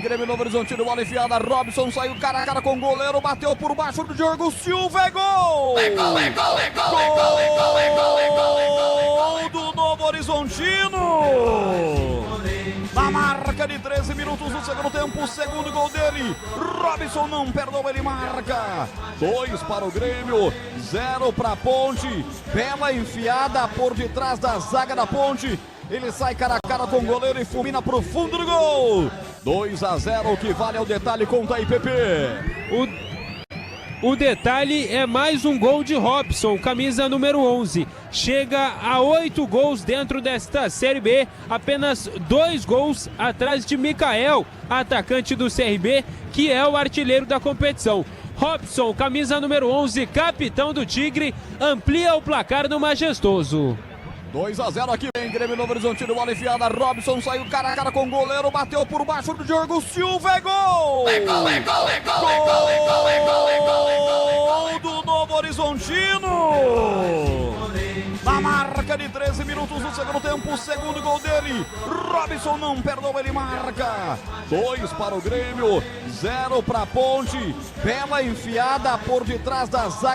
Grêmio Novo Horizontino, bola enfiada, Robson saiu cara a cara com o goleiro, bateu por baixo do Diogo Silva, é gol! É gol, é gol, é gol, é gol, é gol, é gol, é gol! Do Novo Horizontino! Na marca de 13 minutos do segundo tempo, o segundo gol dele, Robson não perdoa, ele marca, 2 para o Grêmio, 0 para a Ponte, bela enfiada por detrás da zaga da Ponte, ele sai cara a cara com o goleiro e fulmina para o fundo do gol, 2-0, o que vale é o detalhe, conta aí, Pepe. O detalhe é mais um gol de Robson, camisa número 11. Chega a 8 gols dentro desta Série B, apenas 2 gols atrás de Mikael, atacante do CRB, que é o artilheiro da competição. Robson, camisa número 11, capitão do Tigre, amplia o placar no Majestoso. 2-0 aqui, vem Grêmio Novo Horizontino, bola enfiada, Robson saiu cara a cara com o goleiro, bateu por baixo do Diogo Silva, é gol! É gol, é gol, é gol, é gol, é gol, é gol, é gol, é gol do Novo Horizontino! Na marca de 13 minutos do segundo tempo, o segundo gol dele, Robson não perdoa, ele marca, 2 para o Grêmio, 0 para a Ponte, bela enfiada por detrás da zaga.